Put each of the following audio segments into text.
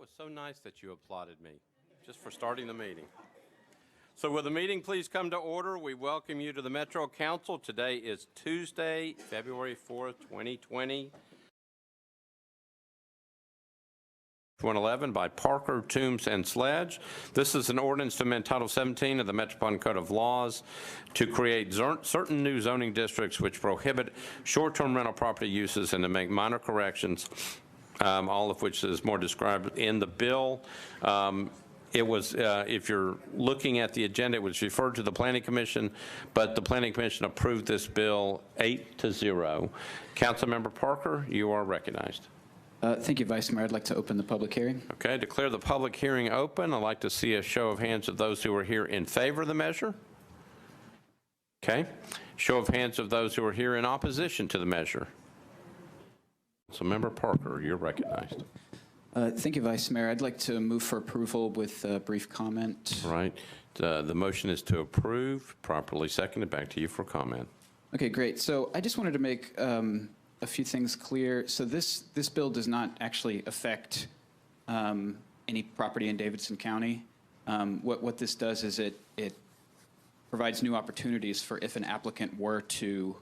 was so nice that you applauded me just for starting the meeting. So will the meeting please come to order? We welcome you to the Metro Council. Today is Tuesday, February 4th, 2020. 111 by Parker, Toombs, and Sledge. This is an ordinance to amend Title 17 of the Metropolitan Code of Laws to create certain new zoning districts which prohibit short-term rental property uses and to make minor corrections, all of which is more described in the bill. It was, if you're looking at the agenda, it was referred to the Planning Commission, but the Planning Commission approved this bill 8-0. Councilmember Parker, you are recognized. Thank you, Vice Mayor. I'd like to open the public hearing. Okay, declare the public hearing open. I'd like to see a show of hands of those who are here in favor of the measure. Okay, show of hands of those who are here in opposition to the measure. So, Member Parker, you're recognized. Thank you, Vice Mayor. I'd like to move for approval with a brief comment. All right. The motion is to approve. Properly seconded. Back to you for comment. Okay, great. So I just wanted to make a few things clear. So this bill does not actually affect any property in Davidson County. What this does is it provides new opportunities for if an applicant were to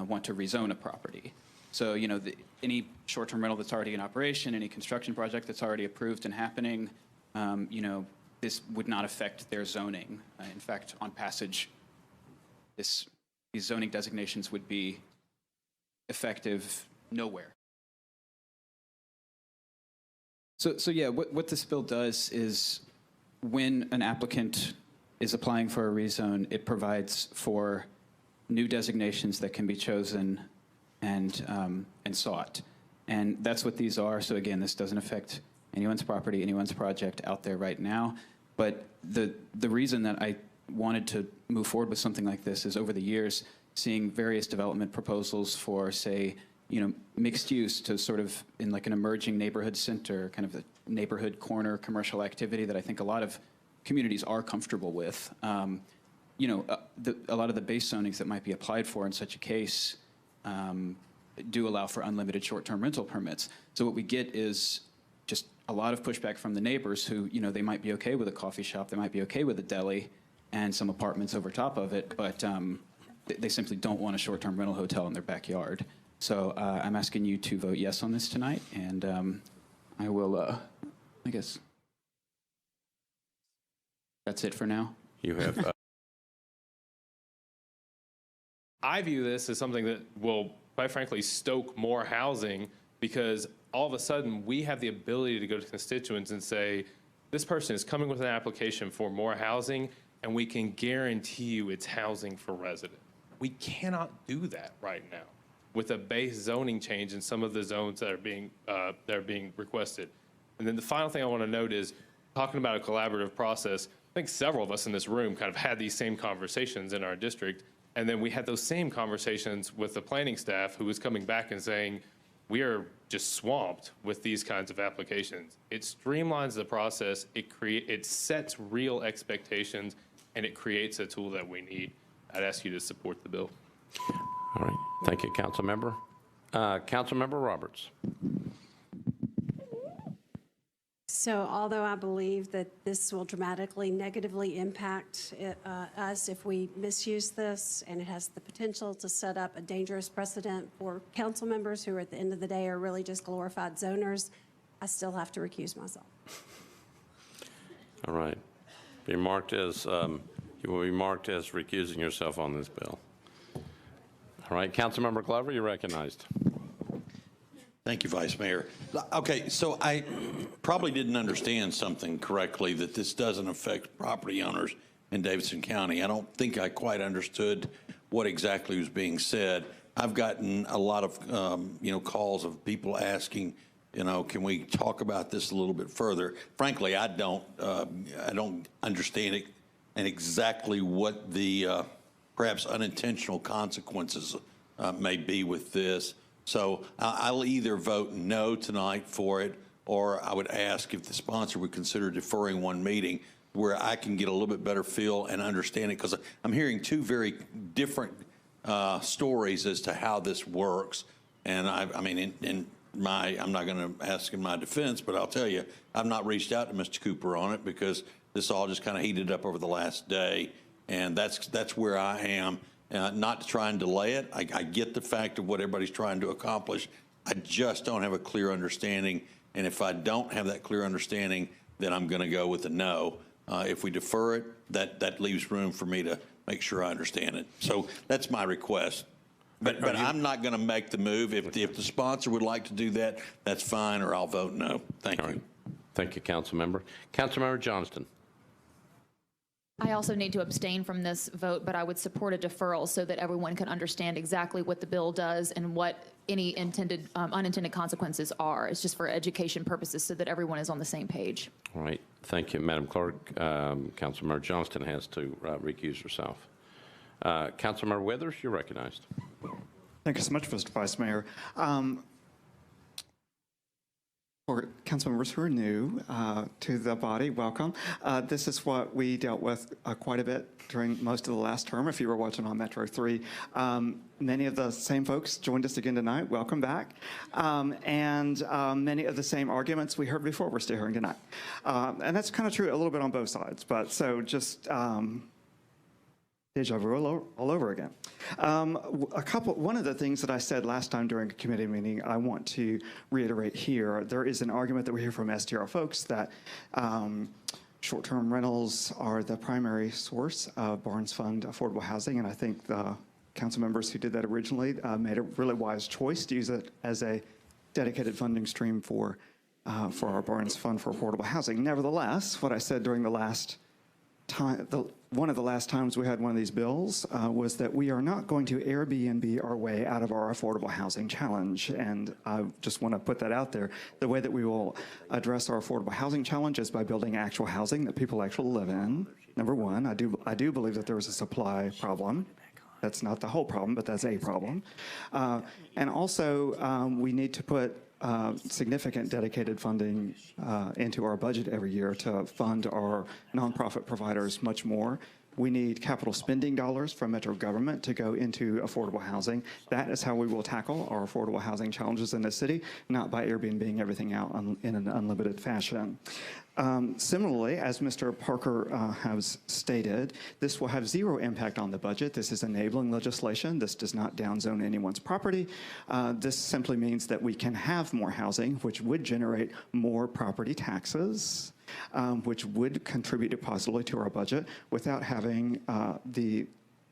want to rezone a property. So, you know, any short-term rental that's already in operation, any construction project that's already approved and happening, you know, this would not affect their zoning. In fact, on passage, these zoning designations would be effective nowhere. So yeah, what this bill does is when an applicant is applying for a rezone, it provides for new designations that can be chosen and sought. And that's what these are. So again, this doesn't affect anyone's property, anyone's project out there right now. But the reason that I wanted to move forward with something like this is over the years, seeing various development proposals for, say, you know, mixed use to sort of in like an emerging neighborhood center, kind of the neighborhood corner commercial activity that I think a lot of communities are comfortable with. You know, a lot of the base zonings that might be applied for in such a case do allow for unlimited short-term rental permits. So what we get is just a lot of pushback from the neighbors who, you know, they might be okay with a coffee shop, they might be okay with a deli and some apartments over top of it, but they simply don't want a short-term rental hotel in their backyard. So I'm asking you to vote yes on this tonight, and I will, I guess that's it for now. You have. I view this as something that will, quite frankly, stoke more housing because all of a sudden we have the ability to go to constituents and say, this person is coming with an application for more housing and we can guarantee you it's housing for residents. We cannot do that right now with a base zoning change in some of the zones that are being requested. And then the final thing I want to note is talking about a collaborative process. I think several of us in this room kind of had these same conversations in our district. And then we had those same conversations with the planning staff who was coming back and saying, we are just swamped with these kinds of applications. It streamlines the process, it sets real expectations, and it creates a tool that we need. I'd ask you to support the bill. All right. Thank you, Councilmember. Councilmember Roberts. So although I believe that this will dramatically negatively impact us if we misuse this, and it has the potential to set up a dangerous precedent for council members who at the end of the day are really just glorified zoners, I still have to recuse myself. All right. Be marked as, you will be marked as recusing yourself on this bill. All right. Councilmember Glover, you're recognized. Thank you, Vice Mayor. Okay, so I probably didn't understand something correctly, that this doesn't affect property owners in Davidson County. I don't think I quite understood what exactly was being said. I've gotten a lot of, you know, calls of people asking, you know, can we talk about this a little bit further? Frankly, I don't understand it and exactly what the perhaps unintentional consequences may be with this. So I'll either vote no tonight for it, or I would ask if the sponsor would consider deferring one meeting where I can get a little bit better feel and understand it, because I'm hearing two very different stories as to how this works. And I mean, I'm not going to ask in my defense, but I'll tell you, I've not reached out to Mr. Cooper on it because this all just kind of heated up over the last day, and that's where I am. Not to try and delay it. I get the fact of what everybody's trying to accomplish. I just don't have a clear understanding, and if I don't have that clear understanding, then I'm going to go with a no. If we defer it, that leaves room for me to make sure I understand it. So that's my request. But I'm not going to make the move. If the sponsor would like to do that, that's fine, or I'll vote no. Thank you. Thank you, Councilmember. Councilmember Johnston. I also need to abstain from this vote, but I would support a deferral so that everyone can understand exactly what the bill does and what any intended, unintended consequences are. It's just for education purposes so that everyone is on the same page. All right. Thank you, Madam Clerk. Councilmember Johnston has to recuse herself. Councilmember Withers, you're recognized. Thank you so much, Mr. Vice Mayor. For council members who are new to the body, welcome. This is what we dealt with quite a bit during most of the last term, if you were watching on Metro 3. Many of the same folks joined us again tonight. Welcome back. And many of the same arguments we heard before we're still hearing tonight. And that's kind of true a little bit on both sides. But so just deja vu all over again. One of the things that I said last time during a committee meeting, I want to reiterate here. There is an argument that we hear from STR folks that short-term rentals are the primary source of Barnes Fund affordable housing, and I think the council members who did that originally made a really wise choice to use it as a dedicated funding stream for our Barnes Fund for affordable housing. Nevertheless, what I said during the last time, one of the last times we had one of these bills was that we are not going to Airbnb our way out of our affordable housing challenge. And I just want to put that out there. The way that we will address our affordable housing challenge is by building actual housing that people actually live in. Number one, I do believe that there is a supply problem. That's not the whole problem, but that's a problem. And also, we need to put significant dedicated funding into our budget every year to fund our nonprofit providers much more. We need capital spending dollars from Metro government to go into affordable housing. That is how we will tackle our affordable housing challenges in the city, not by Airbnb-ing everything out in an unlimited fashion. Similarly, as Mr. Parker has stated, this will have zero impact on the budget. This is enabling legislation. This does not downzone anyone's property. This simply means that we can have more housing, which would generate more property taxes, which would contribute positively to our budget without having the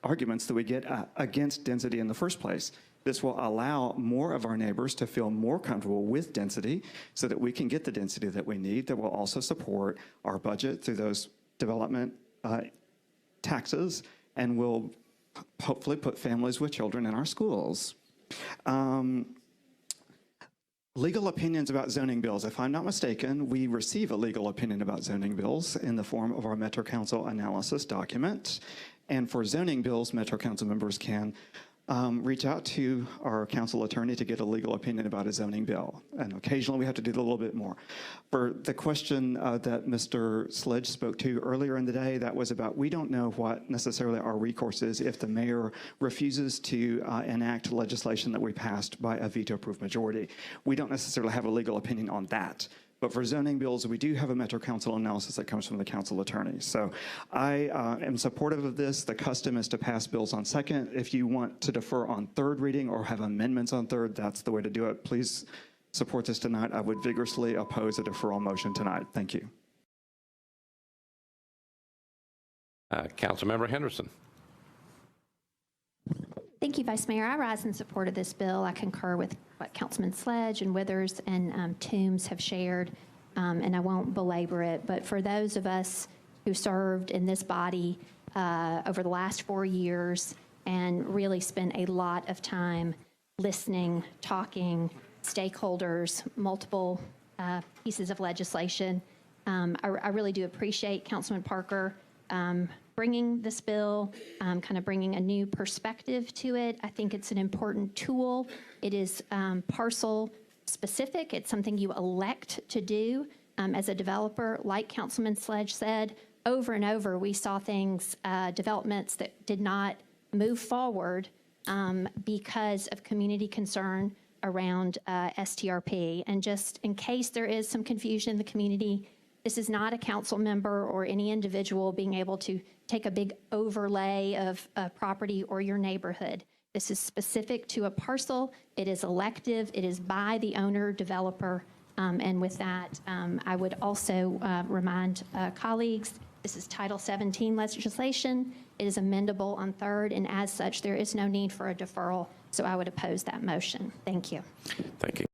arguments that we get against density in the first place. This will allow more of our neighbors to feel more comfortable with density so that we can get the density that we need that will also support our budget through those development taxes and will hopefully put families with children in our schools. Legal opinions about zoning bills. If I'm not mistaken, we receive a legal opinion about zoning bills in the form of our Metro Council analysis document. And for zoning bills, Metro Council members can reach out to our council attorney to get a legal opinion about a zoning bill. And occasionally we have to do a little bit more. For the question that Mr. Sledge spoke to earlier in the day, that was about we don't know what necessarily our recourse is if the mayor refuses to enact legislation that we passed by a veto-proof majority. We don't necessarily have a legal opinion on that. But for zoning bills, we do have a Metro Council analysis that comes from the council attorney. So I am supportive of this. The custom is to pass bills on second. If you want to defer on third reading or have amendments on third, that's the way to do it. Please support this tonight. I would vigorously oppose a deferral motion tonight. Thank you. Councilmember Henderson. Thank you, Vice Mayor. I rise in support of this bill. I concur with what Councilman Sledge and Withers and Toombs have shared, and I won't belabor it. But for those of us who served in this body over the last 4 years and really spent a lot of time listening, talking, stakeholders, multiple pieces of legislation, I really do appreciate Councilman Parker bringing this bill, kind of bringing a new perspective to it. I think it's an important tool. It is parcel specific. It's something you elect to do as a developer. Like Councilman Sledge said, over and over we saw things, developments that did not move forward because of community concern, around STRP. And just in case there is some confusion in the community, this is not a council member or any individual being able to take a big overlay of property or your neighborhood. This is specific to a parcel. It is elective. It is by the owner developer. And with that, I would also remind colleagues, this is Title 17 legislation. It is amendable on third, and as such, there is no need for a deferral. So I would oppose that motion. Thank you. Thank you.